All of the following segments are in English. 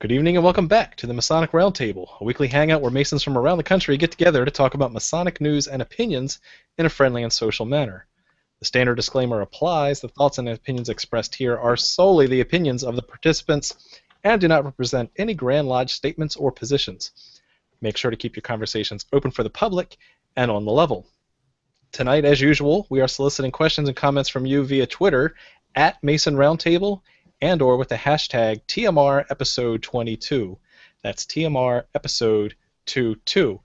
Good evening and welcome back to the Masonic Round Table, a weekly hangout where Masons from around the country get together to talk about Masonic news and opinions in a friendly and social manner. The standard disclaimer applies. The thoughts and opinions expressed here are solely the opinions of the participants and do not represent any Grand Lodge statements or positions. Make sure to keep your conversations open for the public and on the level. Tonight, as usual, we are soliciting questions and comments from you via Twitter at Mason Roundtable and or with the hashtag TMR episode 22. That's TMR episode 22.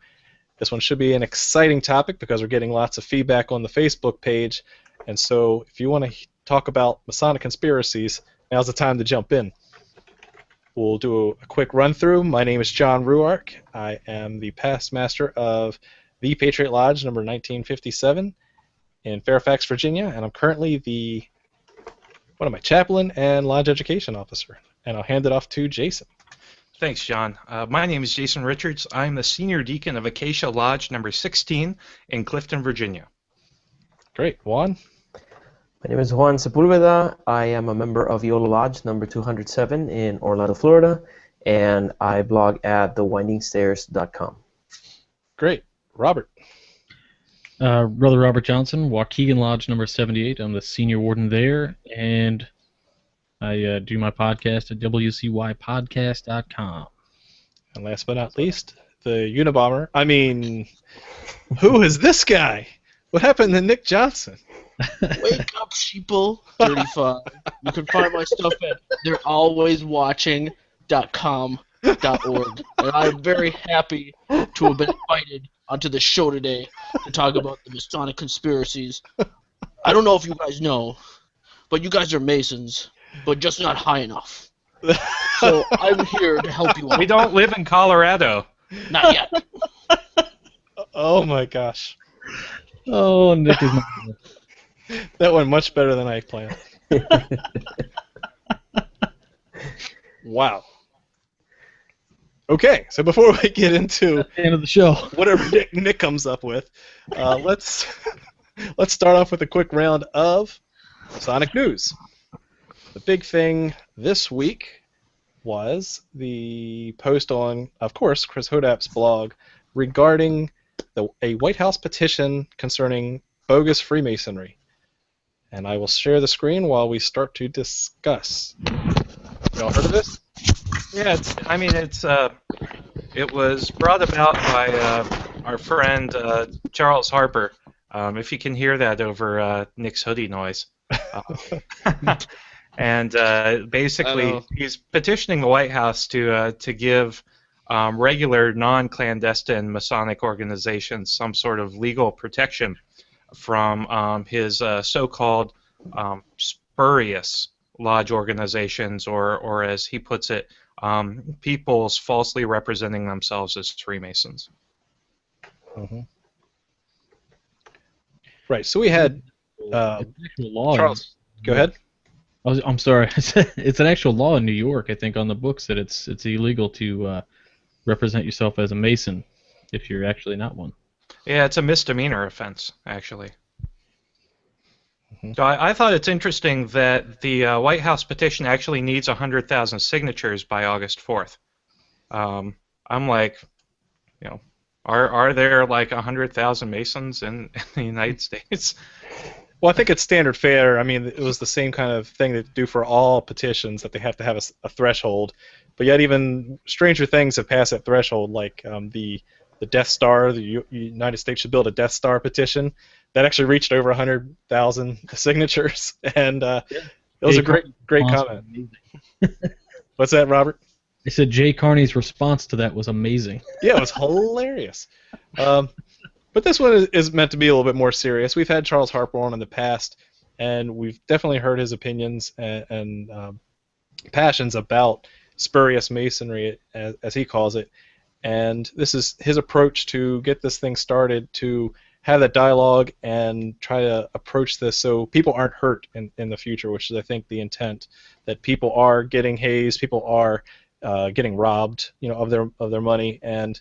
This one should be an exciting topic because we're getting lots of feedback on the Facebook page, and so if you want to talk about Masonic conspiracies, now's the time to jump in. We'll do a quick run through. My name is John Ruark. I am the past master of the Patriot Lodge number 1957 in Fairfax, Virginia, and I'm currently chaplain and lodge education officer. And I'll hand it off to Jason. Thanks, John. My name is Jason Richards. I'm the senior deacon of Acacia Lodge number 16 in Clifton, Virginia. Great. Juan? My name is Juan Sepulveda. I am a member of Yola Lodge number 207 in Orlando, Florida, and I blog at thewindingstairs.com. Great. Robert? Brother Robert Johnson, Waukegan Lodge number 78. I'm the senior warden there, and I do my podcast at wcypodcast.com. And last but not least, the Unabomber. I mean, who is this guy? What happened to Nick Johnson? Wake up, sheeple. 35. You can find my stuff at they'realwayswatching.com.org. And I'm very happy to have been invited onto the show today to talk about the Masonic conspiracies. I don't know if you guys know, but you guys are Masons, but just not high enough. So I'm here to help you out. We don't live in Colorado. Not yet. Oh my gosh. Oh, Nick is not. That went much better than I planned. Wow. Okay, so before we get into the end of the show, whatever Nick comes up with, let's start off with a quick round of Masonic news. The big thing this week was the post on, of course, Chris Hodap's blog regarding a White House petition concerning bogus Freemasonry. And I will share the screen while we start to discuss. Y'all heard of this? Yeah, it was brought about by our friend Charles Harper. If you can hear that over Nick's hoodie noise. And basically, he's petitioning the White House to give regular non-clandestine Masonic organizations some sort of legal protection from his so-called spurious lodge organizations, or as he puts it, peoples falsely representing themselves as Freemasons. Mm-hmm. Right, so we had Charles. Go ahead. I'm sorry. It's an actual law in New York, I think, on the books that it's illegal to represent yourself as a Mason if you're actually not one. Yeah, it's a misdemeanor offense, actually. So I thought it's interesting that the White House petition actually needs 100,000 signatures by August 4th. I'm like, are there like 100,000 Masons in the United States? Well, I think it's standard fare. I mean, it was the same kind of thing they do for all petitions, that they have to have a threshold. But yet even stranger things have passed that threshold, like the Death Star, the United States should build a Death Star petition. That actually reached over 100,000 signatures, and it was a great comment. What's that, Robert? I said Jay Carney's response to that was amazing. Yeah, it was hilarious. But this one is meant to be a little bit more serious. We've had Charles Harper on in the past, and we've definitely heard his opinions and passions about spurious Masonry, as he calls it. And this is his approach to get this thing started, to have that dialogue and try to approach this so people aren't hurt in the future, which is, I think, the intent, that people are getting hazed, people are getting robbed, of their money, and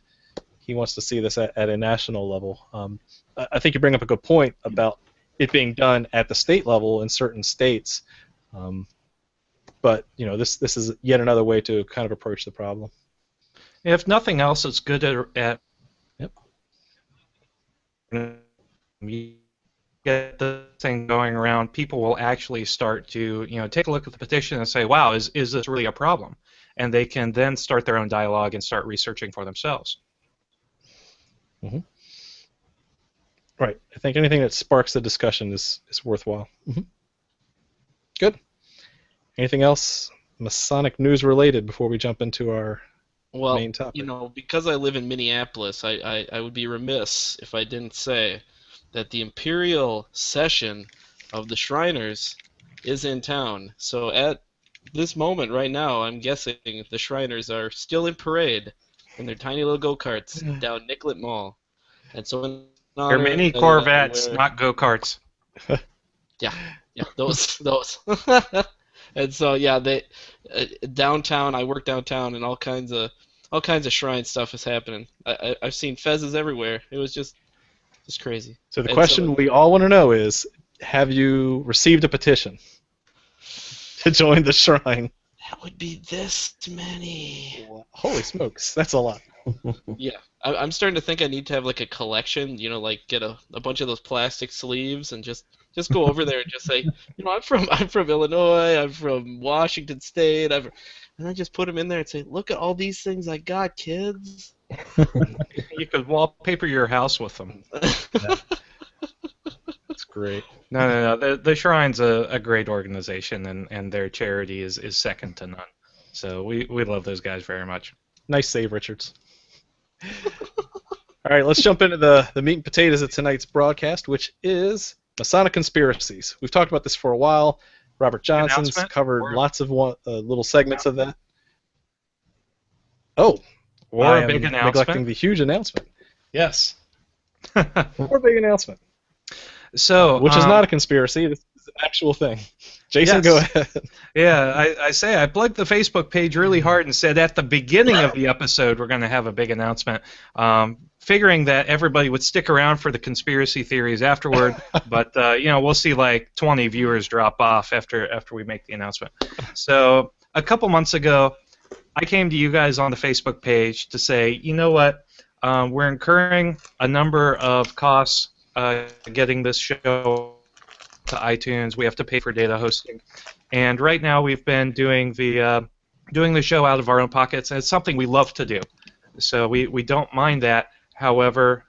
he wants to see this at a national level. I think you bring up a good point about it being done at the state level in certain states. But this is yet another way to kind of approach the problem. If nothing else, it's good at Yep. You get the thing going around, people will actually start to take a look at the petition and say, wow, is this really a problem? And they can then start their own dialogue and start researching for themselves. Mm-hmm. Right. I think anything that sparks the discussion is worthwhile. Mm-hmm. Good. Anything else Masonic news related before we jump into our main topic? Because I live in Minneapolis, I would be remiss if I didn't say that the Imperial Session of the Shriners is in town. So at this moment right now, I'm guessing the Shriners are still in parade in their tiny little go-karts down Nicollet Mall. And so they're mini Corvettes, not go-karts. Yeah, those. And so they downtown. I work downtown, and all kinds of shrine stuff is happening. I've seen fezzes everywhere. It was just crazy. So the question we all want to know is, have you received a petition to join the shrine? That would be this many. Holy smokes, that's a lot. Yeah, I'm starting to think I need to have like a collection. Like get a bunch of those plastic sleeves and just go over there and just say, I'm from Illinois, I'm from Washington State, and I just put them in there and say, look at all these things I got, kids. You could wallpaper your house with them. Yeah. That's great. No. The Shrine's a great organization, and their charity is second to none. So we love those guys very much. Nice save, Richards. All right, let's jump into the meat and potatoes of tonight's broadcast, which is Masonic Conspiracies. We've talked about this for a while. Robert Johnson's covered lots of little segments of that. Oh, or a big announcement. Neglecting the huge announcement. Yes. Or a big announcement. So, which is not a conspiracy. This is an actual thing. Jason, go ahead. Yeah, I plugged the Facebook page really hard and said at the beginning of the episode we're going to have a big announcement, figuring that everybody would stick around for the conspiracy theories afterward. But we'll see like 20 viewers drop off after we make the announcement. So a couple months ago, I came to you guys on the Facebook page to say, you know what, we're incurring a number of costs getting this show to iTunes. We have to pay for data hosting, and right now we've been doing the show out of our own pockets, and it's something we love to do. So we don't mind that. However,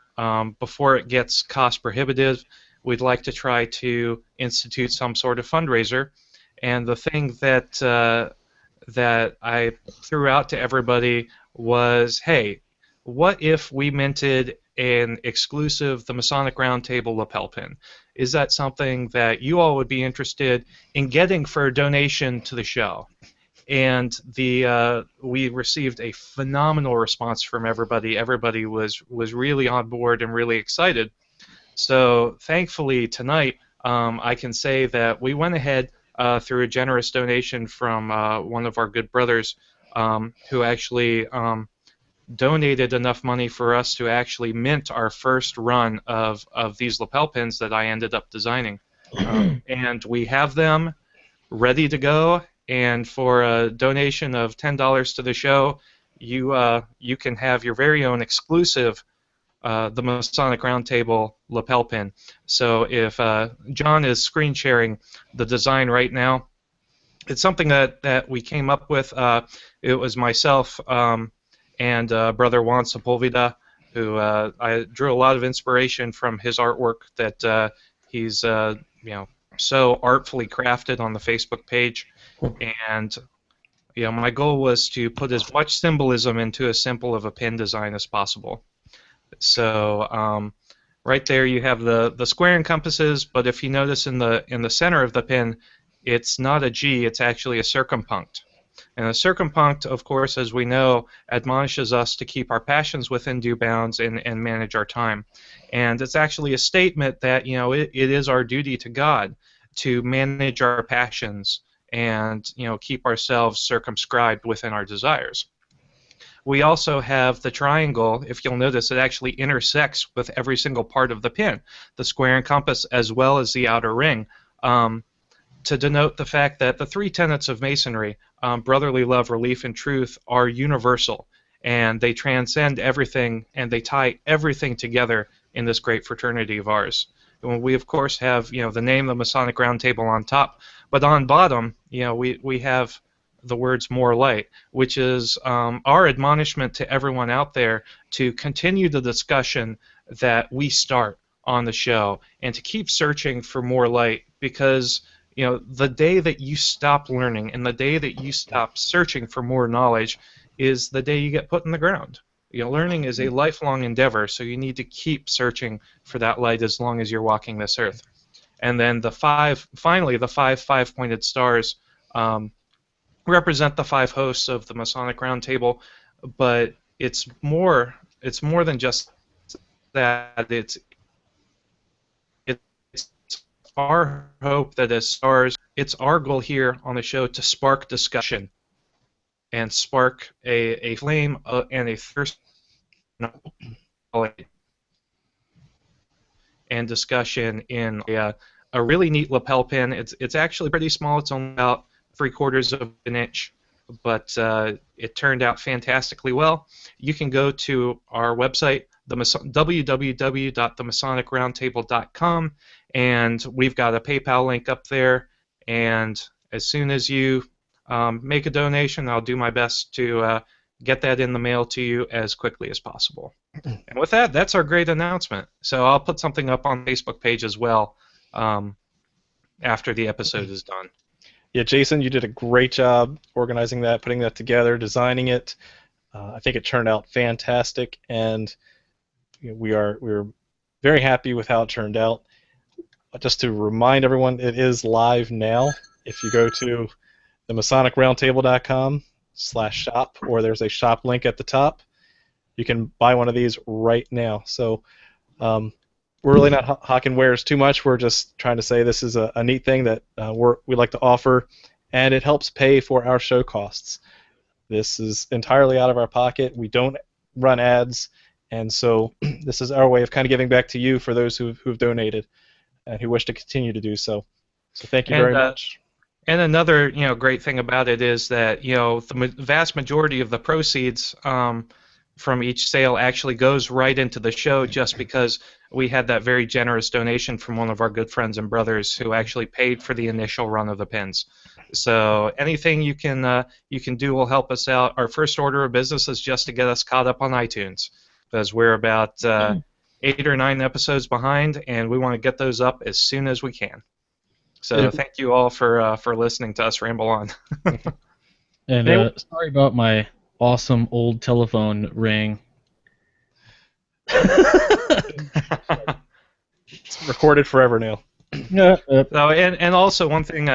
before it gets cost prohibitive, we'd like to try to institute some sort of fundraiser. And the thing that I threw out to everybody was, hey, what if we minted an exclusive The Masonic Round Table lapel pin? Is that something that you all would be interested in getting for a donation to the show? And we received a phenomenal response from everybody. Everybody was really on board and really excited. So thankfully tonight I can say that we went ahead through a generous donation from one of our good brothers who actually donated enough money for us to actually mint our first run of these lapel pins that I ended up designing. And we have them ready to go, and for a donation of $10 to the show, you can have your very own exclusive the Masonic Round Table lapel pin. So if John is screen sharing the design right now, it's something that we came up with. It was myself and brother Juan Sepulveda, who I drew a lot of inspiration from his artwork that he's so artfully crafted on the Facebook page. And my goal was to put as much symbolism into as simple of a pin design as possible. So right there you have the square and compasses, but if you notice in the center of the pin, it's not a G, it's actually a circumpunct. And a circumpunct, of course, as we know, admonishes us to keep our passions within due bounds and manage our time. And it's actually a statement that it is our duty to God to manage our passions and keep ourselves circumscribed within our desires. We also have the triangle. If you'll notice, it actually intersects with every single part of the pin, the square and compass as well as the outer ring. to denote the fact that the three tenets of Masonry, brotherly love, relief, and truth, are universal, and they transcend everything, and they tie everything together in this great fraternity of ours. And we, of course, have the name, the Masonic Round Table, on top, but on bottom, we have the words "more light," which is our admonishment to everyone out there to continue the discussion that we start on the show and to keep searching for more light, because the day that you stop learning and the day that you stop searching for more knowledge is the day you get put in the ground. Learning is a lifelong endeavor, so you need to keep searching for that light as long as you're walking this earth. And then finally, the five pointed stars represent the 5 hosts of the Masonic Round Table, but it's more than just that. It's our hope that as stars, it's our goal here on the show to spark discussion and spark a flame and a thirst and discussion in a really neat lapel pin. It's actually pretty small. It's only about 3/4 of an inch, but it turned out fantastically well. You can go to our website, www.themasonicroundtable.com, and we've got a PayPal link up there, and as soon as you make a donation, I'll do my best to get that in the mail to you as quickly as possible. And with that, that's our great announcement. So I'll put something up on the Facebook page as well after the episode is done. Yeah, Jason, you did a great job organizing that, putting that together, designing it. I think it turned out fantastic, and we're very happy with how it turned out. Just to remind everyone, it is live now. If you go to the MasonicRoundtable.com/shop, or there's a shop link at the top, you can buy one of these right now. So we're really not hawking wares too much. We're just trying to say this is a neat thing that we like to offer, and it helps pay for our show costs. This is entirely out of our pocket. We don't run ads, and so this is our way of kind of giving back to you for those who've donated and who wish to continue to do so. So thank you very much. And another great thing about it is that the vast majority of the proceeds from each sale actually goes right into the show, just because we had that very generous donation from one of our good friends and brothers who actually paid for the initial run of the pins. So anything you can do will help us out. Our first order of business is just to get us caught up on iTunes, because we're about 8 or 9 episodes behind, and we want to get those up as soon as we can. So thank you all for listening to us ramble on. And sorry about my awesome old telephone ring. It's recorded forever now. So, and also one thing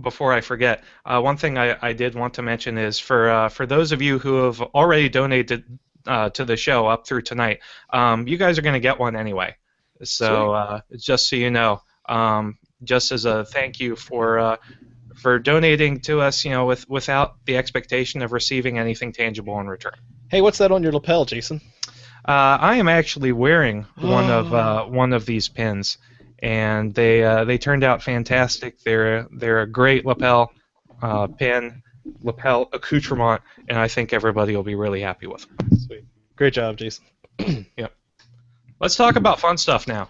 before I forget, one thing I did want to mention is for those of you who have already donated to the show up through tonight, you guys are going to get one anyway. So just so you know, just as a thank you for donating to us, without the expectation of receiving anything tangible in return. Hey, what's that on your lapel, Jason? I am actually wearing one of these pins, and they turned out fantastic. They're a great lapel pin, lapel accoutrement, and I think everybody will be really happy with them. Sweet, great job, Jason. Yep. Let's talk about fun stuff now.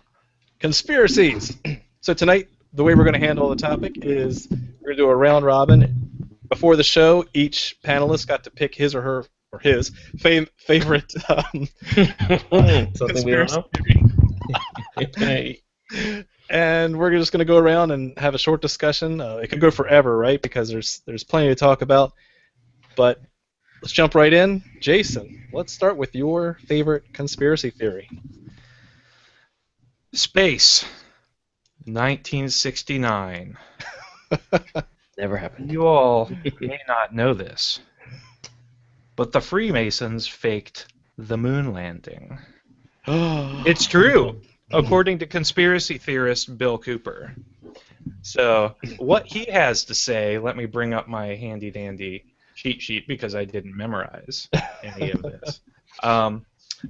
Conspiracies. So tonight, the way we're going to handle the topic is we're going to do a round robin. Before the show, each panelist got to pick his or her or his favorite Something we don't know. And we're just going to go around and have a short discussion. It could go forever, right? Because there's plenty to talk about. But let's jump right in. Jason, let's start with your favorite conspiracy theory. Space. 1969. Never happened. You all may not know this, but the Freemasons faked the moon landing. It's true, according to conspiracy theorist Bill Cooper. So, what he has to say, let me bring up my handy-dandy cheat sheet because I didn't memorize any of this.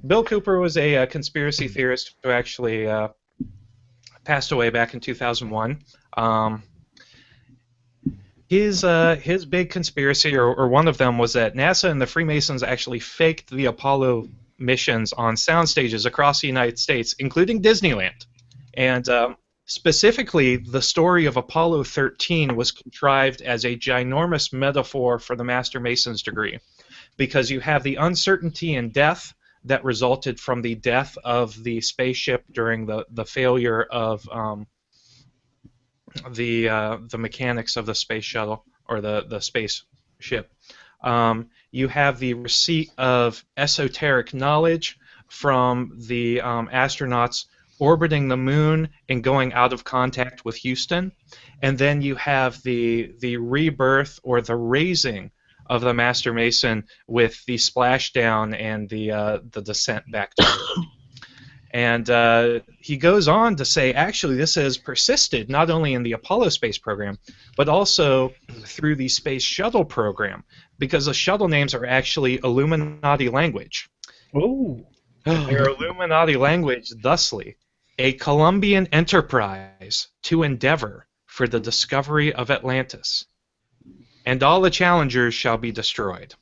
Bill Cooper was a conspiracy theorist who actually passed away back in 2001. his big conspiracy, or one of them, was that NASA and the Freemasons actually faked the Apollo missions on sound stages across the United States, including Disneyland. And specifically, the story of Apollo 13 was contrived as a ginormous metaphor for the Master Mason's degree, because you have the uncertainty and death that resulted from the death of the spaceship during the failure of the mechanics of the space shuttle, or the spaceship. You have the receipt of esoteric knowledge from the astronauts orbiting the moon and going out of contact with Houston, and then you have the rebirth, or the raising, of the Master Mason with the splashdown and the descent back to Earth. And he goes on to say, actually, this has persisted not only in the Apollo space program, but also through the space shuttle program, because the shuttle names are actually Illuminati language. Oh. Their Illuminati language, thusly, a Columbian enterprise to endeavor for the discovery of Atlantis, and all the challengers shall be destroyed.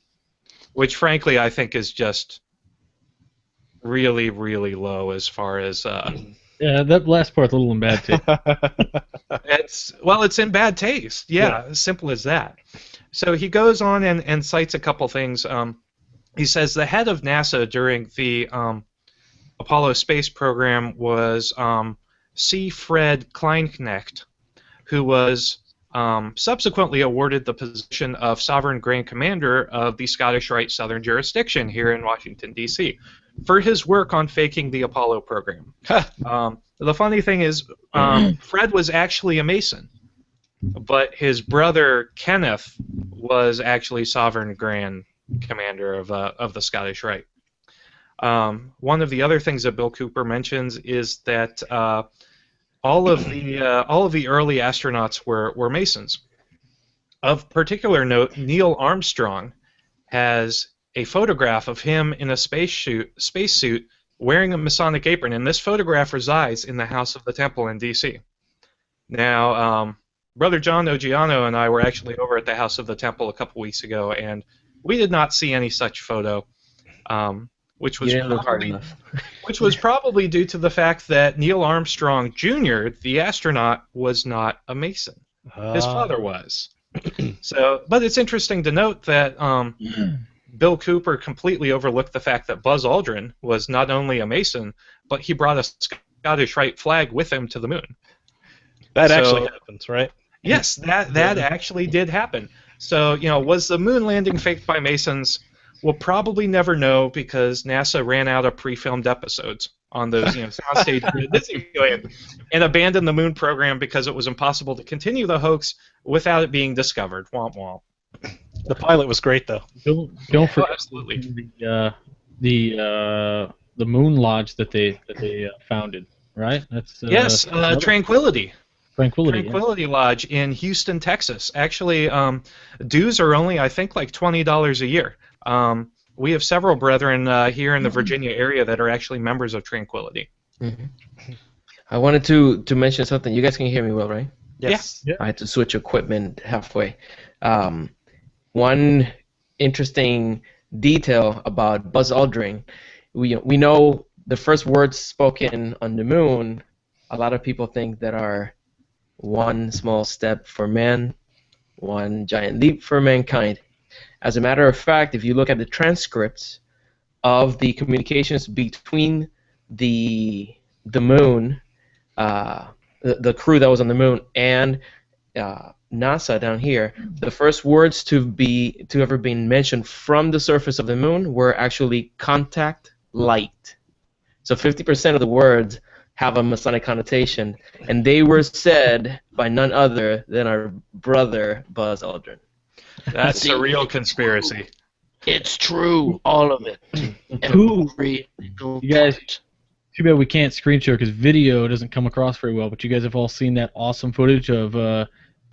Which, frankly, I think is just really, really low as far as... Yeah, that last part's a little in bad taste. It's in bad taste. Yeah, as simple as that. So he goes on and cites a couple things. He says the head of NASA during the Apollo space program was C. Fred Kleinknecht, who was subsequently awarded the position of Sovereign Grand Commander of the Scottish Rite Southern Jurisdiction here in Washington, D.C., for his work on faking the Apollo program. The funny thing is, Fred was actually a Mason, but his brother Kenneth was actually Sovereign Grand Commander of the Scottish Rite. One of the other things that Bill Cooper mentions is that all of the early astronauts were Masons. Of particular note, Neil Armstrong has a photograph of him in a spacesuit wearing a Masonic apron, and this photograph resides in the House of the Temple in D.C. Now, Brother John Ogiano and I were actually over at the House of the Temple a couple weeks ago, and we did not see any such photo, which was probably due to the fact that Neil Armstrong Jr., the astronaut, was not a Mason. His father was. But it's interesting to note that Bill Cooper completely overlooked the fact that Buzz Aldrin was not only a Mason, but he brought a Scottish Rite flag with him to the moon. That actually happens, right? Yes, that actually did happen. So, was the moon landing faked by Masons? We'll probably never know, because NASA ran out of pre-filmed episodes on those, soundstage at Disneyland, and abandoned the moon program because it was impossible to continue the hoax without it being discovered. Womp womp. The pilot was great, though. Don't forget absolutely. the Moon Lodge that they founded, right? That's yes, Tranquility. Tranquility Lodge in Houston, Texas. Actually, dues are only, I think, like $20 a year. We have several brethren here in the Virginia area that are actually members of Tranquility. Mm-hmm. I wanted to mention something. You guys can hear me well, right? Yes. Yeah. I had to switch equipment halfway. One interesting detail about Buzz Aldrin, we know the first words spoken on the moon, a lot of people think that are one small step for man, one giant leap for mankind. As a matter of fact, if you look at the transcripts of the communications between the moon, the crew that was on the moon, and NASA down here, the first words to ever been mentioned from the surface of the moon were actually contact light. So 50% of the words have a Masonic connotation, and they were said by none other than our brother Buzz Aldrin. That's a real conspiracy. It's true, all of it. You guys, too bad we can't screen share because video doesn't come across very well, but you guys have all seen that awesome footage of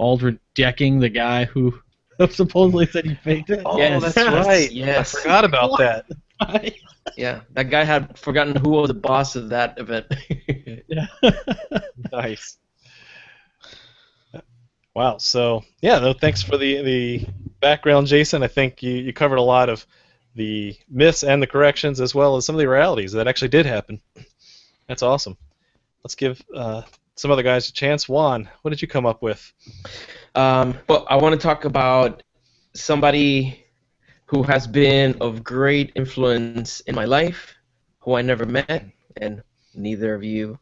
Aldrin decking the guy who supposedly said he faked it. Oh, Yes. that's right. Yes. I forgot about that. Yeah, that guy had forgotten who was the boss of that event. Yeah. Nice. Wow. So yeah, no, thanks for the background, Jason. I think you covered a lot of the myths and the corrections, as well as some of the realities that actually did happen. That's awesome. Let's give some other guys a chance. Juan, what did you come up with? Well, I want to talk about somebody who has been of great influence in my life, who I never met, and neither of you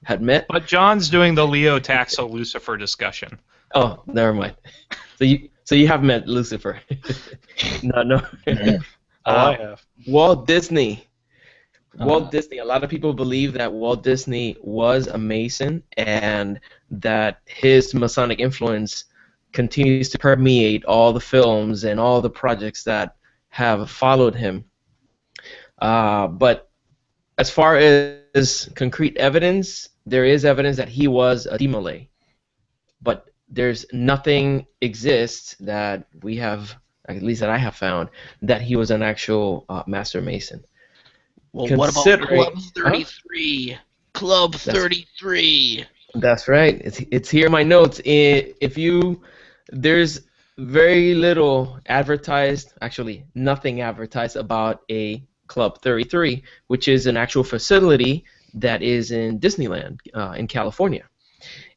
had met. But John's doing the Leo Taxel Lucifer discussion. Oh, never mind. So you have met Lucifer. No. I have. Walt Disney. Walt Disney. A lot of people believe that Walt Disney was a Mason and that his Masonic influence continues to permeate all the films and all the projects that have followed him. But as far as concrete evidence, there is evidence that he was a Demolay. But there's nothing exists that we have, at least that I have found, that he was an actual Master Mason. Well, what about Club 33? Club 33. That's right. It's here in my notes. There's very little advertised, actually nothing advertised about a Club 33, which is an actual facility that is in Disneyland in California,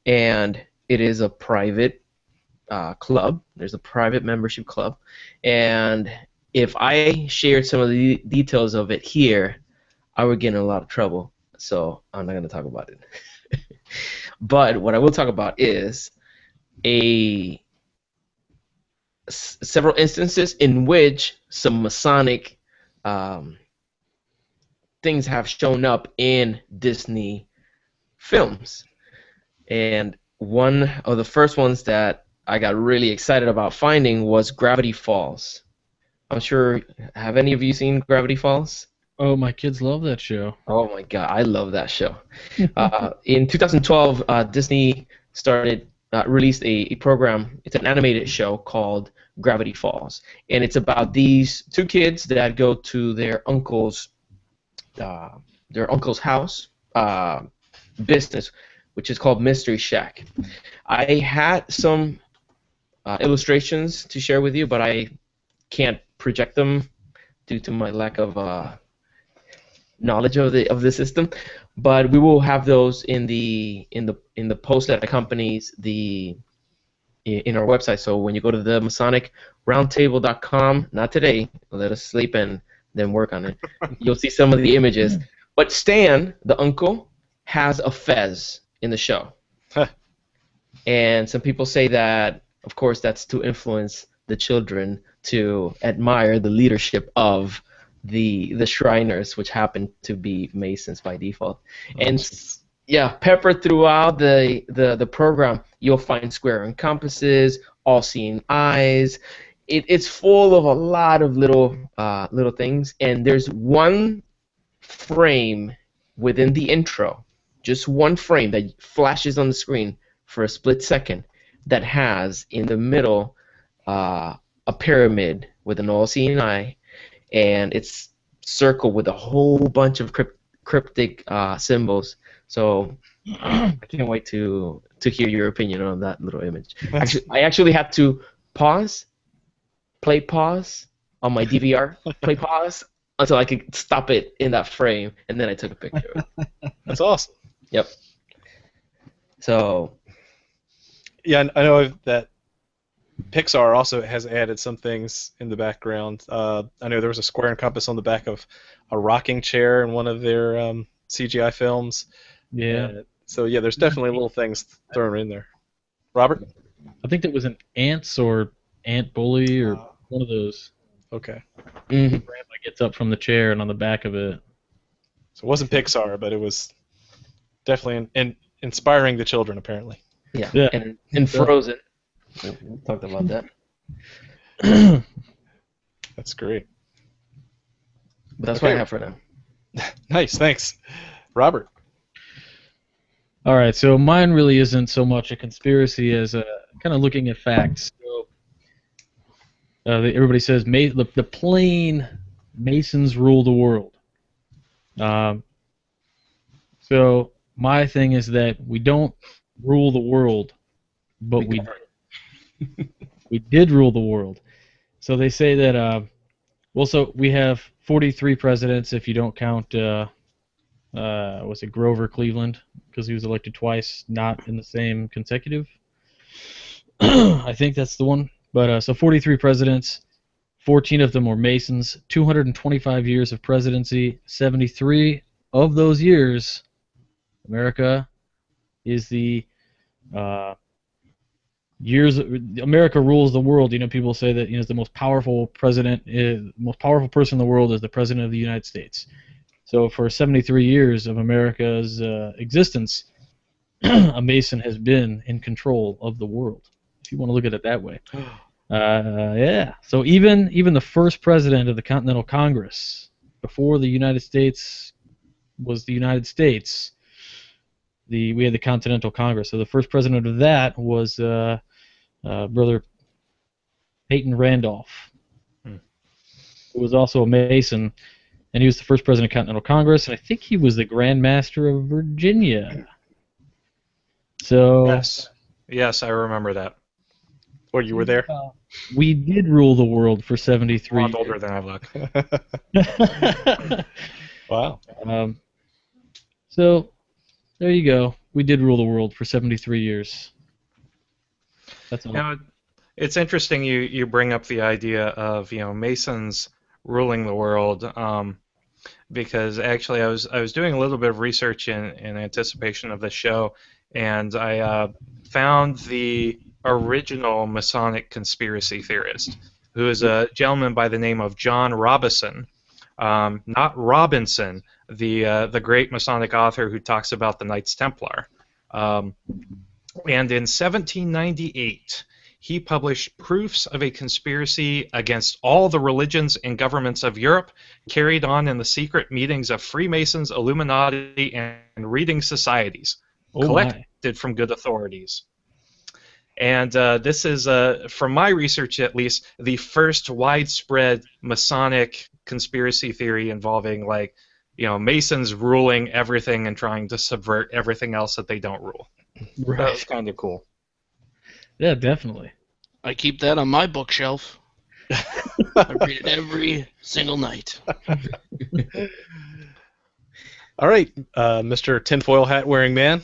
and it is a private club. There's a private membership club, and if I shared some of the details of it here, I would get in a lot of trouble, so I'm not going to talk about it. But what I will talk about is several instances in which some Masonic things have shown up in Disney films. And one of the first ones that I got really excited about finding was Gravity Falls. I'm sure, have any of you seen Gravity Falls? Oh, my kids love that show. Oh my God, I love that show. In 2012, Disney released a program. It's an animated show called Gravity Falls, and it's about these two kids that go to their uncle's house business, which is called Mystery Shack. I had some illustrations to share with you, but I can't project them due to my lack of knowledge of the system, but we will have those in the post that accompanies in our website. So when you go to the MasonicRoundtable.com, not today, let us sleep and then work on it, you'll see some of the images. But Stan, the uncle, has a fez in the show. Huh. And some people say that, of course, that's to influence the children to admire the leadership of the Shriners, which happen to be Masons by default. And yeah, peppered throughout the program, you'll find square and compasses, all-seeing eyes. It's full of a lot of little things, and there's one frame within the intro, just one frame that flashes on the screen for a split second, that has in the middle a pyramid with an all-seeing eye, and it's circled with a whole bunch of cryptic symbols. So I can't wait to hear your opinion on that little image. I actually had to play pause on my DVR, play pause until I could stop it in that frame, and then I took a picture of it. That's awesome. Yep. So yeah, I know that Pixar also has added some things in the background. I know there was a square and compass on the back of a rocking chair in one of their CGI films. Yeah. So yeah, there's definitely little things thrown in there. Robert? I think that was an Ants or Ant Bully or one of those. Okay. mm-hmm. Grandma gets up from the chair, and on the back of it. So it wasn't Pixar, but it was definitely inspiring the children, apparently. Yeah. And Frozen. We talked about that. That's great. But that's what I have for now. Nice, thanks. Robert? All right, so mine really isn't so much a conspiracy as kind of looking at facts. So everybody says the plain Masons rule the world. So my thing is that we don't rule the world but we did rule the world. So they say that. Well, so we have 43 presidents if you don't count. Was it Grover Cleveland? Because he was elected twice, not in the same consecutive. I think that's the one. But so 43 presidents, 14 of them were Masons, 225 years of presidency, 73 of those years, America is the America rules the world. You know, people say that the most powerful person in the world is the president of the United States. So for 73 years of America's existence, a Mason has been in control of the world, if you want to look at it that way. Yeah. So even the first president of the Continental Congress, before the United States was the United States, we had the Continental Congress. So the first president of that was Brother Peyton Randolph, who was also a Mason. And he was the first president of Continental Congress, and I think he was the Grand Master of Virginia. So yes, I remember that. Or you were there? We did rule the world for 73 years. I'm older than I look. Wow. So there you go. We did rule the world for 73 years. That's all. It's interesting you bring up the idea of Masons ruling the world. Because actually I was doing a little bit of research in anticipation of this show, and I found the original Masonic conspiracy theorist, who is a gentleman by the name of John Robison, not Robinson, the great Masonic author who talks about the Knights Templar. And in 1798, he published proofs of a conspiracy against all the religions and governments of Europe, carried on in the secret meetings of Freemasons, Illuminati, and reading societies, collected from good authorities. And this is, from my research at least, the first widespread Masonic conspiracy theory involving, Masons ruling everything and trying to subvert everything else that they don't rule. Right. That was kind of cool. Yeah, definitely. I keep that on my bookshelf. I read it every single night. All right, Mr. Tinfoil Hat wearing man.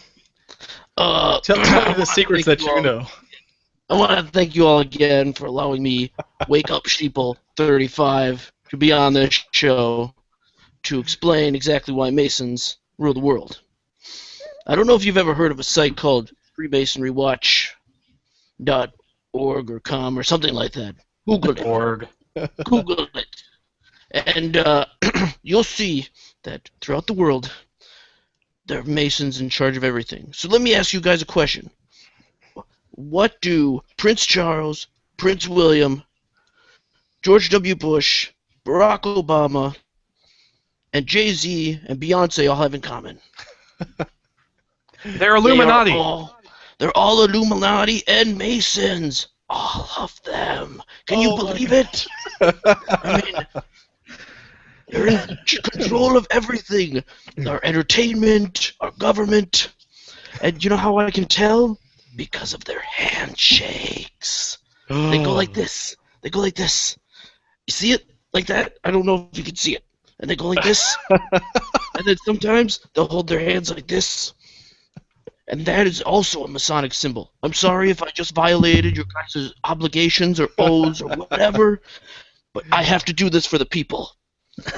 Tell me the secrets that you know. I want to thank you all again for allowing me, Wake Up Sheeple 35, to be on this show to explain exactly why Masons rule the world. I don't know if you've ever heard of a site called FreemasonryWatch.org or com or something like that. Google it. Org. Google it. And you'll see that throughout the world, there are Masons in charge of everything. So let me ask you guys a question. What do Prince Charles, Prince William, George W. Bush, Barack Obama, and Jay-Z and Beyonce all have in common? They're Illuminati. They're all Illuminati and Masons. All of them. Can you believe it? I mean, they're in control of everything. Our entertainment, our government. And you know how I can tell? Because of their handshakes. They go like this. They go like this. You see it? Like that? I don't know if you can see it. And they go like this. And then sometimes they'll hold their hands like this. And that is also a Masonic symbol. I'm sorry if I just violated your guys' obligations or oaths or whatever, but I have to do this for the people.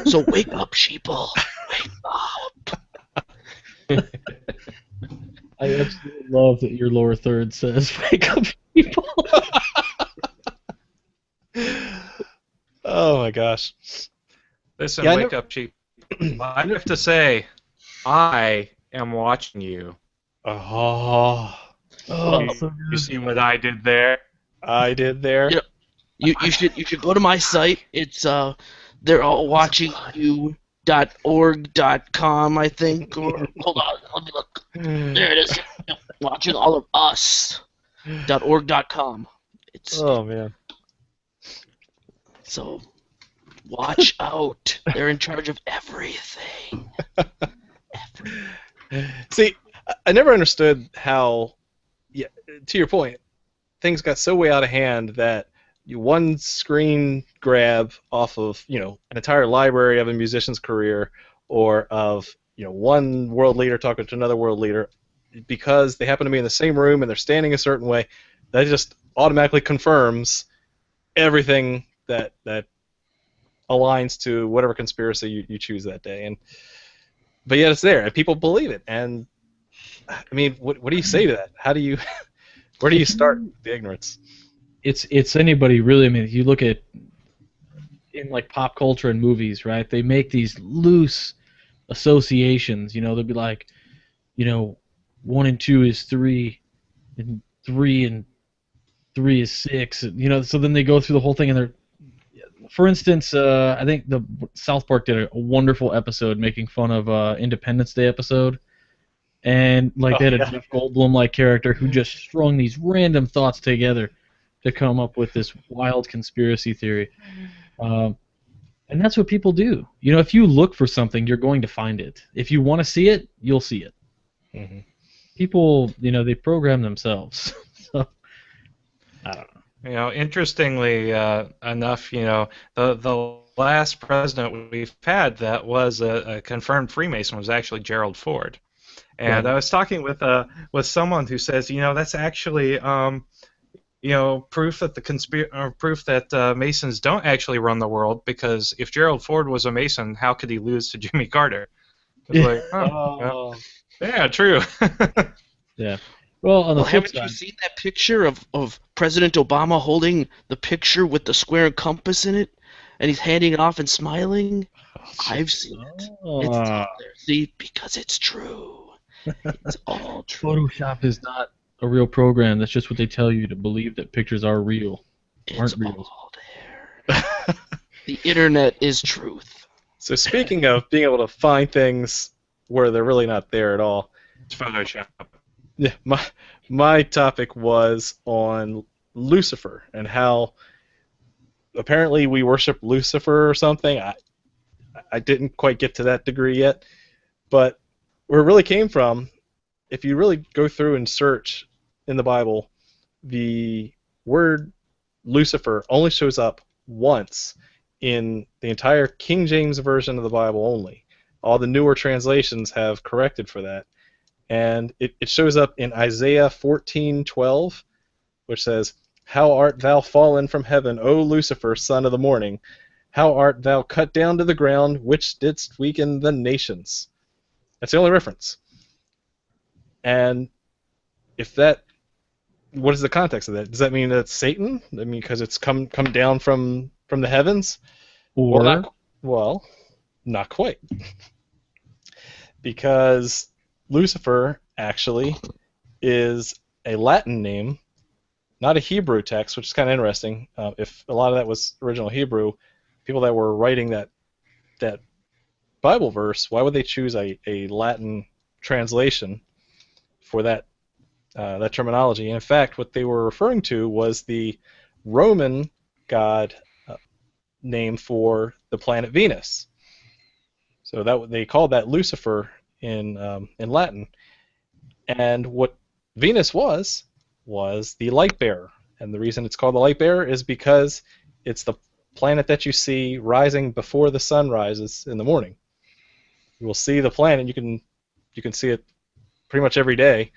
So wake up, sheeple. Wake up. I absolutely love that your lower third says, wake up, people. Oh, my gosh. Listen, wake up, cheap. I have to say, I am watching you. Oh, You see what I did there? I did there. You should go to my site. It's they're all watching you.org.com, I think. Or hold on, let me look. There it is. Watching all of us.org.com. Oh man. So watch out. They're in charge of everything. See, I never understood how, to your point, things got so way out of hand that one screen grab off of an entire library of a musician's career, or of one world leader talking to another world leader, because they happen to be in the same room and they're standing a certain way, that just automatically confirms everything that aligns to whatever conspiracy you choose that day. But yet it's there and people believe it. And I mean, what do you say to that? How do you where do you start the ignorance? It's anybody really. I mean, if you look at in like pop culture and movies, right? They make these loose associations. They'll be like, 1 and 2 is 3, and 3 and 3 is 6. So then they go through the whole thing, and they're, for instance, I think the South Park did a wonderful episode making fun of Independence Day episode, and they had a Jeff Goldblum like character who just strung these random thoughts together to come up with this wild conspiracy theory. And that's what people do. If you look for something, you're going to find it. If you want to see it, you'll see it. Mm-hmm. People, they program themselves. So, I don't know. Interestingly enough, the last president we've had that was a confirmed Freemason was actually Gerald Ford. And I was talking with someone who says, that's actually proof that proof that Masons don't actually run the world, because if Gerald Ford was a Mason, how could he lose to Jimmy Carter? It's yeah, true. Yeah. Well, on the flip haven't side, you seen that picture of President Obama holding the picture with the square and compass in it, and he's handing it off and smiling? I've seen it. It's out there. See, because it's true. It's all true. Photoshop is not a real program. That's just what they tell you to believe, that pictures are real. It's all there. The internet is truth. So speaking of being able to find things where they're really not there at all, It's Photoshop. Yeah, my topic was on Lucifer and how apparently we worship Lucifer or something. I didn't quite get to that degree yet, but where it really came from, if you really go through and search in the Bible, the word Lucifer only shows up once in the entire King James version of the Bible only. All the newer translations have corrected for that. And it shows up in Isaiah 14:12, which says, "How art thou fallen from heaven, O Lucifer, son of the morning? How art thou cut down to the ground, which didst weaken the nations?" That's the only reference. And if that, what is the context of that? Does that mean that it's Satan? I mean, because it's come down from the heavens? Or Well, not quite. Because Lucifer actually is a Latin name, not a Hebrew text, which is kind of interesting. If a lot of that was original Hebrew, people that were writing that Bible verse, why would they choose a Latin translation for that terminology? And in fact, what they were referring to was the Roman god name for the planet Venus. So that they called that Lucifer in Latin. And what Venus was the light bearer. And the reason it's called the light bearer is because it's the planet that you see rising before the sun rises in the morning. You will see the planet. You can see it pretty much every day.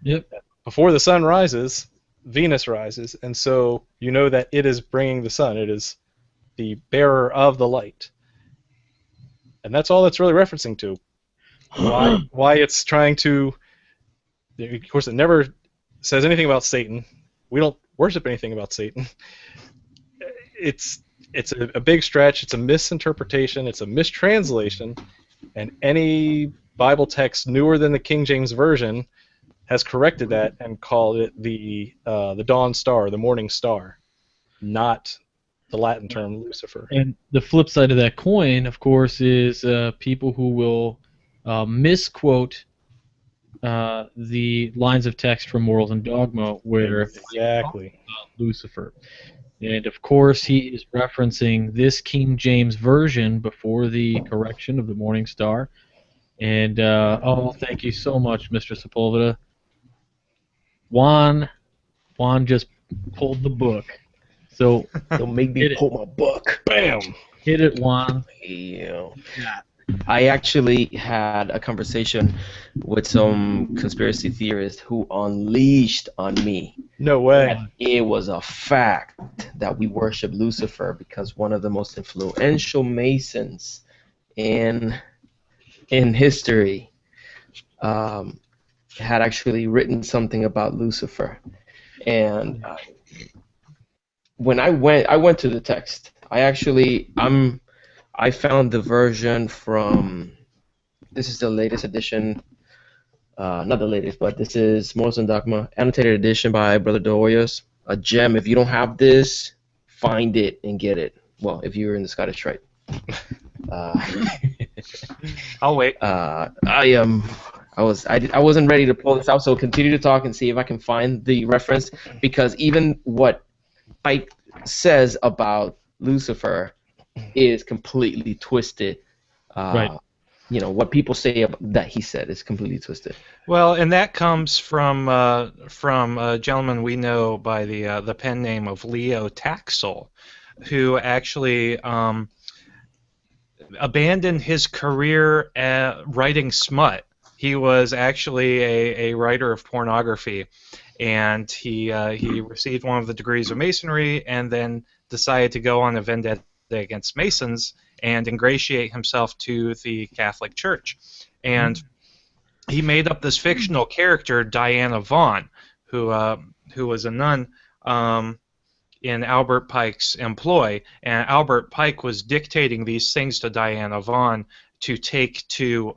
Yep. Before the sun rises, Venus rises, and so you know that it is bringing the sun. It is the bearer of the light. And that's all that's really referencing to. Why it's trying to... Of course, it never says anything about Satan. We don't worship anything about Satan. It's a big stretch. It's a misinterpretation. It's a mistranslation. And any Bible text newer than the King James Version has corrected that and called it the dawn star, the morning star, not the Latin term Lucifer. And the flip side of that coin, of course, is people who will misquote the lines of text from Morals and Dogma where Exactly. Lucifer. And of course, he is referencing this King James Version before the correction of the Morning Star. And, thank you so much, Mr. Sepulveda. Juan just pulled the book. So don't make me pull my book. Bam! Hit it, Juan. Yeah. I actually had a conversation with some conspiracy theorists who unleashed on me. No way. That it was a fact that we worship Lucifer because one of the most influential Masons in history had actually written something about Lucifer. And when I went to the text. I found the version from, this is the latest edition, not the latest, but this is Morals and Dogma, annotated edition by Brother De Hoyos. A gem. If you don't have this, find it and get it. Well, if you're in the Scottish Rite. I'll wait. I wasn't ready to pull this out, so continue to talk and see if I can find the reference, because even what Pike says about Lucifer is completely twisted. Right. You know, what people say that he said is completely twisted. Well, and that comes from a gentleman we know by the pen name of Leo Taxel, who actually abandoned his career writing smut. He was actually a writer of pornography, and he received one of the degrees of Masonry, and then decided to go on a vendetta against Masons and ingratiate himself to the Catholic Church. And he made up this fictional character, Diana Vaughn, who was a nun in Albert Pike's employ. And Albert Pike was dictating these things to Diana Vaughn to take to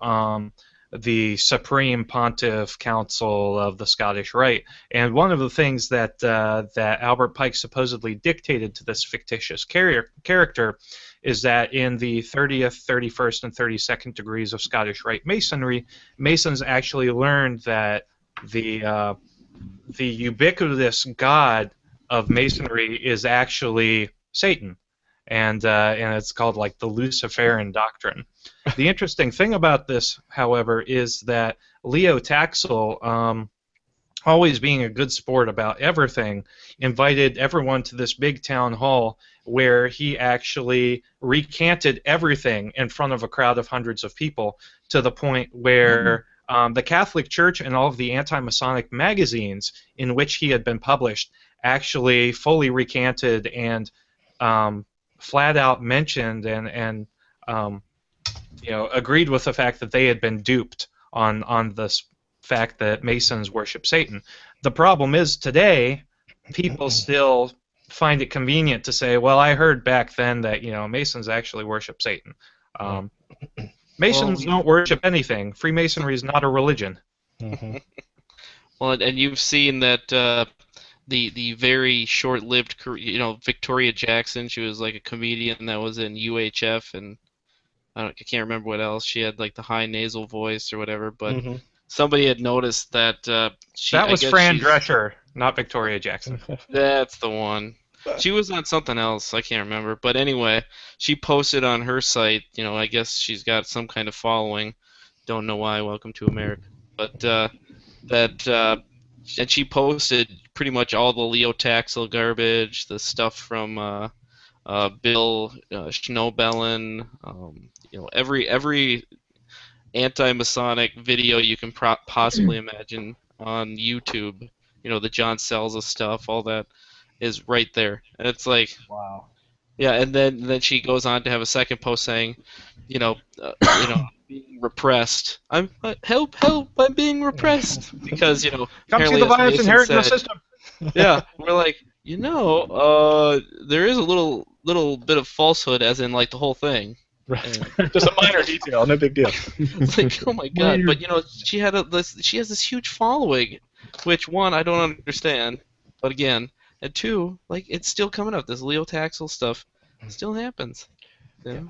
the Supreme Pontiff Council of the Scottish Rite. And one of the things that Albert Pike supposedly dictated to this fictitious character is that in the 30th, 31st, and 32nd degrees of Scottish Rite Masonry, Masons actually learned that the ubiquitous god of Masonry is actually Satan, and it's called like the Luciferian doctrine. The interesting thing about this, however, is that Leo Taxel, always being a good sport about everything, invited everyone to this big town hall where he actually recanted everything in front of a crowd of hundreds of people, to the point where the Catholic Church and all of the anti-Masonic magazines in which he had been published actually fully recanted and flat out mentioned and agreed with the fact that they had been duped on this fact that Masons worship Satan. The problem is today, people still find it convenient to say, well, I heard back then that Masons actually worship Satan. Masons don't worship anything. Freemasonry is not a religion. Mm-hmm. Well, and you've seen that the very short-lived career, Victoria Jackson, she was like a comedian that was in UHF, and I can't remember what else. She had like the high nasal voice or whatever, but somebody had noticed that that was Fran Drescher, not Victoria Jackson. That's the one. She was on something else, I can't remember. But anyway, she posted on her site, I guess she's got some kind of following. Don't know why, welcome to America. But and she posted pretty much all the Leo Taxel garbage, the stuff from Bill Schnoebelen, every anti-Masonic video you can possibly imagine on YouTube. The John Selza stuff, all that is right there, and it's like, wow. Yeah, and then she goes on to have a second post saying, being repressed. Help! I'm being repressed because come see the violence inherent in the system. Yeah, we're like, there is a little bit of falsehood, as in like the whole thing. Right. Just a minor detail, no big deal. It's like, oh my god! But she has this huge following, which one I don't understand, but again, and two, like it's still coming up. This Leo Taxel stuff still happens. Yeah.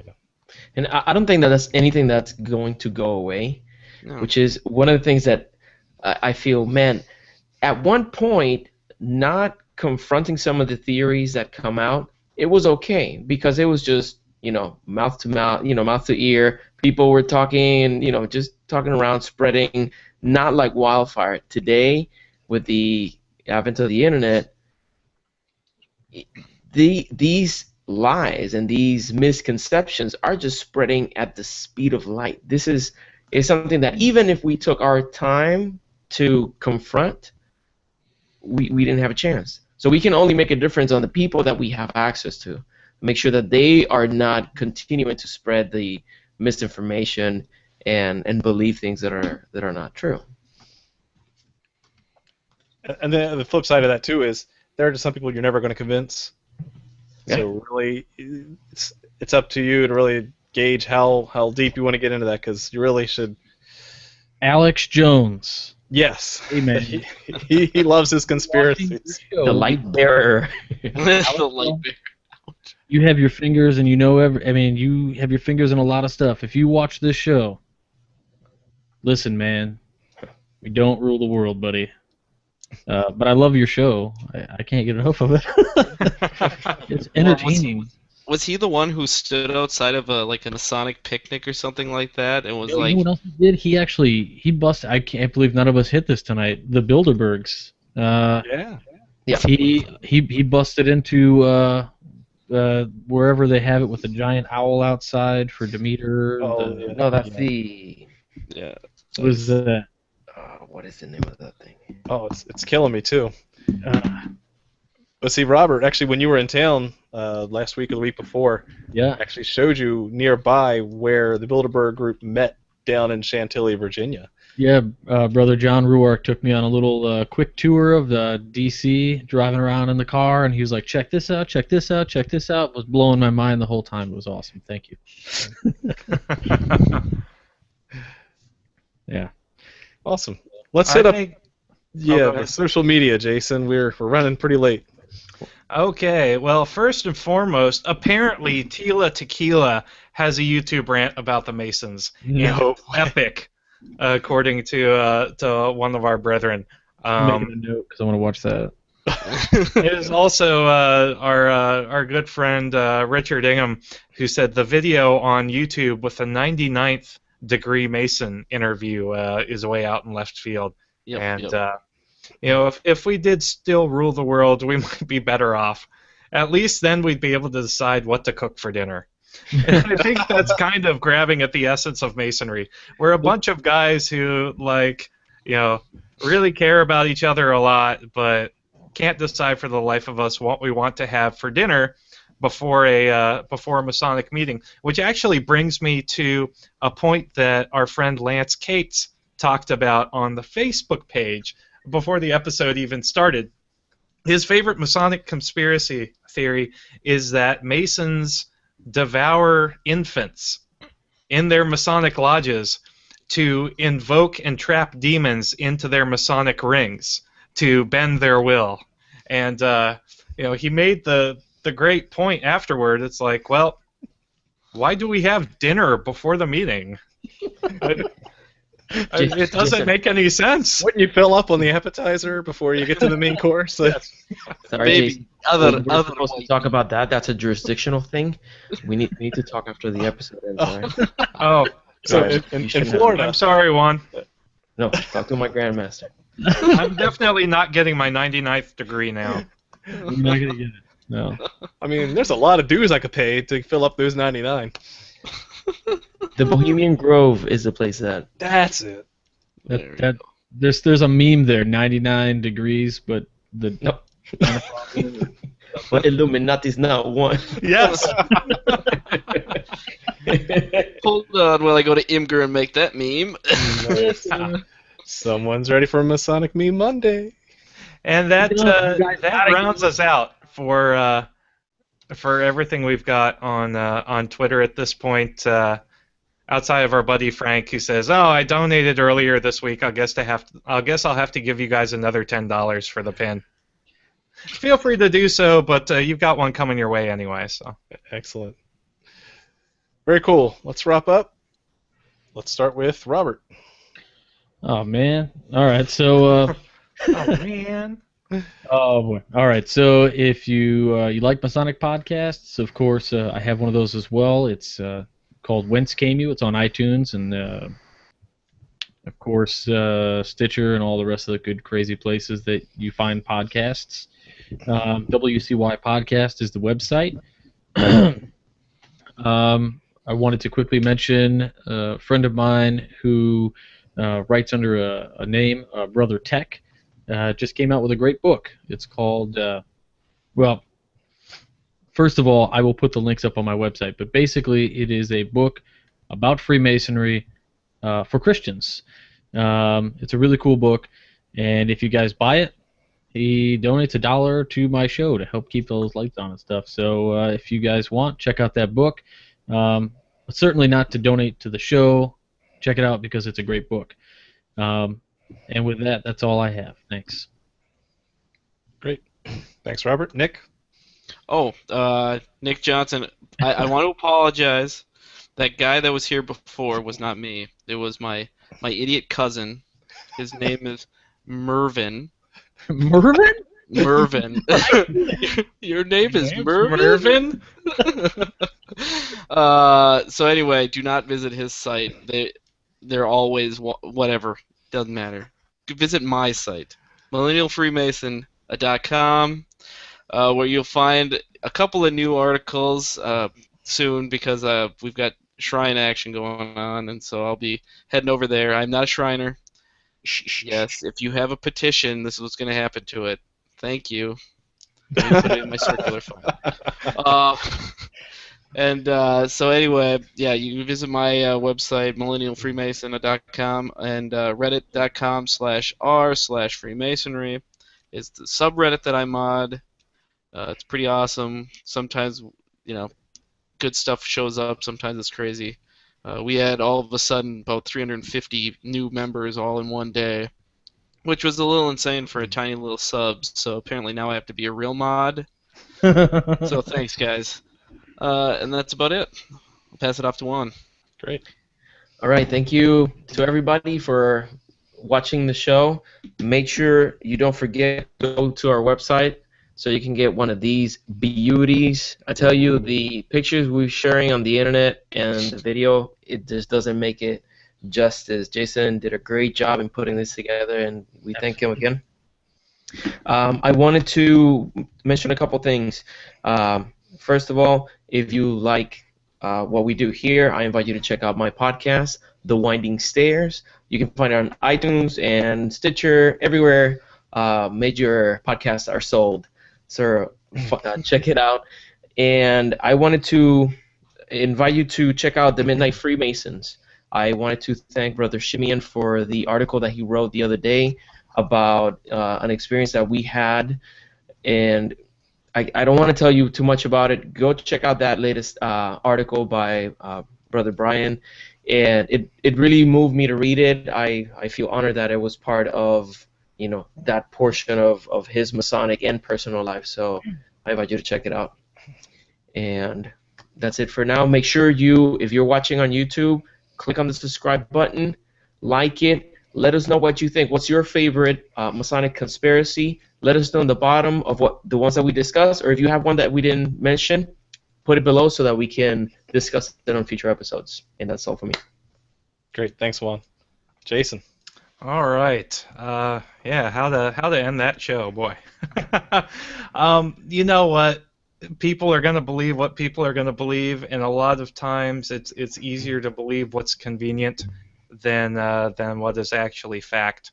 And I don't think that that's anything that's going to go away, which is one of the things that I feel, man, at one point, not confronting some of the theories that come out, it was okay because it was just, mouth to mouth, mouth to ear. People were talking and, just talking around, spreading, not like wildfire. Today, with the advent of the internet, these lies and these misconceptions are just spreading at the speed of light. This is something that even if we took our time to confront, we didn't have a chance. So we can only make a difference on the people that we have access to. Make sure that they are not continuing to spread the misinformation and believe things that are not true. And then the flip side of that too is there are just some people you're never going to convince. Yeah. So really, it's up to you to really gauge how deep you want to get into that, because you really should. Alex Jones. Yes. Amen. He loves his conspiracies. The light bearer. The light bearer. You have your fingers, and you know you have your fingers in a lot of stuff. If you watch this show, listen, man, we don't rule the world, buddy. But I love your show. I can't get enough of it. It's entertaining. Was he the one who stood outside of a Masonic picnic or something like that and was like? You know what else he did? He busted. I can't believe none of us hit this tonight. The Bilderbergs. Yeah. He busted into wherever they have it with the giant owl outside for Demeter. Oh, No, that's the. Yeah. Was what is the name of that thing? Oh, it's killing me too. But see, Robert, actually, when you were in town last week or the week before, actually showed you nearby where the Bilderberg group met down in Chantilly, Virginia. Yeah, Brother John Ruark took me on a little quick tour of the D.C., driving around in the car, and he was like, check this out, check this out, check this out. It was blowing my mind the whole time. It was awesome. Thank you. Yeah. Awesome. Let's hit up the social media, Jason. We're running pretty late. Okay, well, first and foremost, apparently Tila Tequila has a YouTube rant about the Masons. No. Epic, according to one of our brethren. I'm making a note because I want to watch that. It is also our good friend Richard Ingham, who said the video on YouTube with the 99th degree Mason interview is way out in left field. If we did still rule the world, we might be better off. At least then we'd be able to decide what to cook for dinner. And I think that's kind of grabbing at the essence of Masonry. We're a bunch of guys who really care about each other a lot, but can't decide for the life of us what we want to have for dinner before a Masonic meeting. Which actually brings me to a point that our friend Lance Cates talked about on the Facebook page before the episode even started. His favorite Masonic conspiracy theory is that Masons devour infants in their Masonic lodges to invoke and trap demons into their Masonic rings to bend their will. And he made the great point afterward. It's like, well, why do we have dinner before the meeting? It doesn't make any sense. Wouldn't you fill up on the appetizer before you get to the main course? Sorry, Maybe Jason. other supposed to talk about that. That's a jurisdictional thing. We need to talk after the episode ends. Sorry. Oh, so Sorry, in Florida. I'm sorry, Juan. No, talk to my grandmaster. I'm definitely not getting my 99th degree now. You're not going to get it. No. I mean, there's a lot of dues I could pay to fill up those 99. The Bohemian Grove is the place that. That's it. There's a meme there, 99 degrees, but the Nope. But Illuminati's not one. Yes. Hold on while I go to Imgur and make that meme. Someone's ready for a Masonic Meme Monday. And that rounds us out for everything we've got on Twitter at this point. Outside of our buddy Frank, who says, "Oh, I donated earlier this week. I guess I'll have to give you guys another $10 for the pin." Feel free to do so, but you've got one coming your way anyway. So excellent. Very cool. Let's wrap up. Let's start with Robert. Oh man! All right, so. Oh man. Oh boy! All right, so if you like Masonic podcasts, of course I have one of those as well. It's called Whence Came You? It's on iTunes and of course Stitcher and all the rest of the good crazy places that you find podcasts. WCY Podcast is the website. I wanted to quickly mention a friend of mine who writes under a name, Brother Tech, just came out with a great book. It's called, well, first of all, I will put the links up on my website, but basically it is a book about Freemasonry for Christians. It's a really cool book, and if you guys buy it, he donates $1 to my show to help keep those lights on and stuff. So if you guys want, check out that book. But certainly not to donate to the show. Check it out because it's a great book. And with that, that's all I have. Thanks. Great. Thanks, Robert. Nick? Oh, Nick Johnson. I want to apologize. That guy that was here before was not me. It was my idiot cousin. His name is Mervin. Mervin? Mervin. Your name is Mervin? So anyway, do not visit his site. They're always whatever. Doesn't matter. Visit my site, millennialfreemason.com, where you'll find a couple of new articles soon because we've got Shrine action going on, and so I'll be heading over there. I'm not a Shriner. Yes, if you have a petition, this is what's going to happen to it. Thank you. Let me put it in my circular file. So anyway, yeah, you can visit my website, millennialfreemason.com, and reddit.com/r/freemasonry is the subreddit that I mod. It's pretty awesome. Sometimes, good stuff shows up. Sometimes it's crazy. We had all of a sudden about 350 new members all in one day, which was a little insane for a tiny little sub. So apparently now I have to be a real mod. So thanks, guys. And that's about it. I'll pass it off to Juan. Great. All right, thank you to everybody for watching the show. Make sure you don't forget to go to our website so you can get one of these beauties. I tell you, the pictures we're sharing on the internet and the video, it just doesn't make it justice. Jason did a great job in putting this together, and we thank him again. I wanted to mention a couple things. First of all, if you like what we do here, I invite you to check out my podcast, The Winding Stairs. You can find it on iTunes and Stitcher, everywhere major podcasts are sold. So check it out. And I wanted to invite you to check out the Midnight Freemasons. I wanted to thank Brother Shimeon for the article that he wrote the other day about an experience that we had. And I don't want to tell you too much about it. Go check out that latest article by Brother Brian. And it really moved me to read it. I feel honored that it was part of that portion of his Masonic and personal life. So I invite you to check it out. And that's it for now. Make sure if you're watching on YouTube, click on the subscribe button, like it, let us know what you think. What's your favorite Masonic conspiracy? Let us know in the bottom of the ones that we discussed, or if you have one that we didn't mention, put it below so that we can discuss it on future episodes. And that's all for me. Great. Thanks, Juan. Jason. All right. Yeah, how to end that show, boy. You know what? People are going to believe what people are going to believe, and a lot of times it's easier to believe what's convenient than what is actually fact.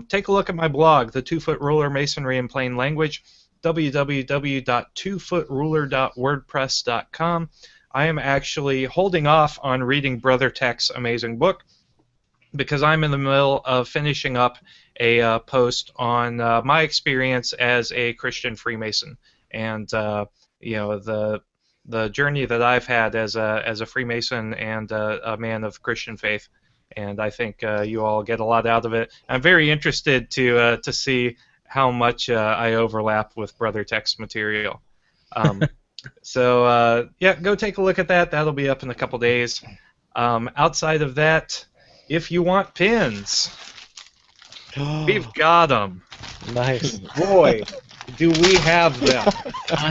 Take a look at my blog, The 2-Foot Ruler Masonry in Plain Language, www.twofootruler.wordpress.com. I am actually holding off on reading Brother Tech's amazing book because I'm in the middle of finishing up a post on my experience as a Christian Freemason and the journey that I've had as a Freemason and a man of Christian faith. And I think you all get a lot out of it. I'm very interested to see how much I overlap with Brother Tech's material. So yeah, go take a look at that. That'll be up in a couple days. Outside of that, if you want pins, we've got them. Nice. Boy, do we have them.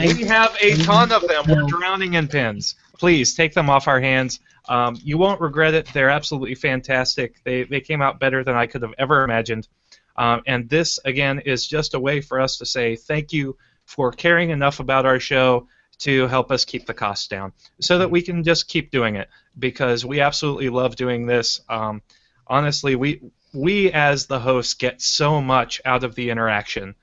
We have a ton of them. We're drowning in pins. Please take them off our hands. You won't regret it. They're absolutely fantastic. They came out better than I could have ever imagined. And this, again, is just a way for us to say thank you for caring enough about our show to help us keep the costs down so that we can just keep doing it, because we absolutely love doing this. Honestly, we as the hosts get so much out of the interaction.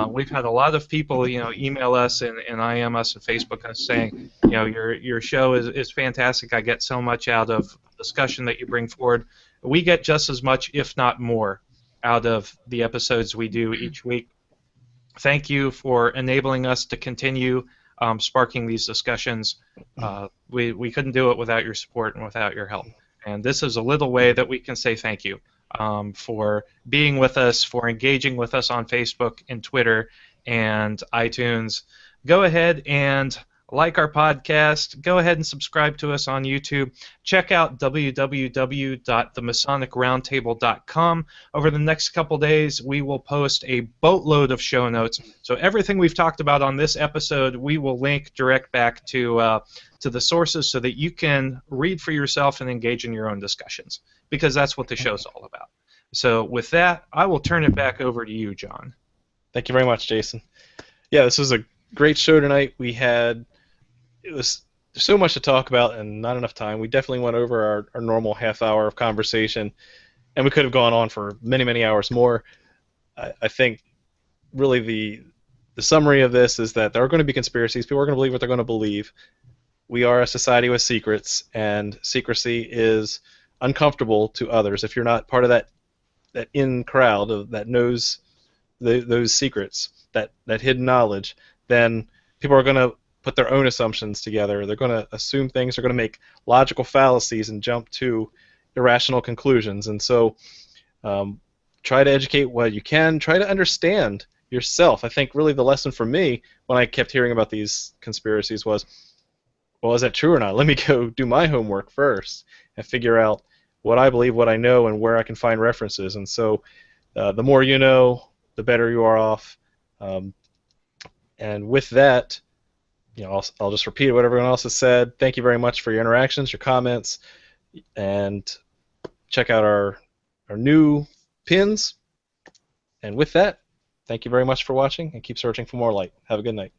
We've had a lot of people, email us and IM us and Facebook us saying, your show is fantastic. I get so much out of the discussion that you bring forward. We get just as much, if not more, out of the episodes we do each week. Thank you for enabling us to continue sparking these discussions. We couldn't do it without your support and without your help. And this is a little way that we can say thank you for being with us, for engaging with us on Facebook and Twitter and iTunes. Go ahead and like our podcast. Go ahead and subscribe to us on YouTube. Check out www.theMasonicRoundtable.com. Over the next couple days, we will post a boatload of show notes. So everything we've talked about on this episode, we will link direct back to the sources so that you can read for yourself and engage in your own discussions, because that's what the show's all about. So with that, I will turn it back over to you, John. Thank you very much, Jason. Yeah, this was a great show tonight. It was so much to talk about and not enough time. We definitely went over our normal half hour of conversation, and we could have gone on for many, many hours more. I think really the summary of this is that there are going to be conspiracies. People are going to believe what they're going to believe. We are a society with secrets, and secrecy is uncomfortable to others. If you're not part of that in crowd that knows those secrets, that hidden knowledge, then people are going to put their own assumptions together. They're going to assume things. They're going to make logical fallacies and jump to irrational conclusions. And so try to educate what you can. Try to understand yourself. I think really the lesson for me when I kept hearing about these conspiracies was, well, is that true or not? Let me go do my homework first and figure out what I believe, what I know, and where I can find references. And so the more you know, the better you are off. And with that, I'll just repeat what everyone else has said. Thank you very much for your interactions, your comments, and check out our new pins. And with that, thank you very much for watching, and keep searching for more light. Have a good night.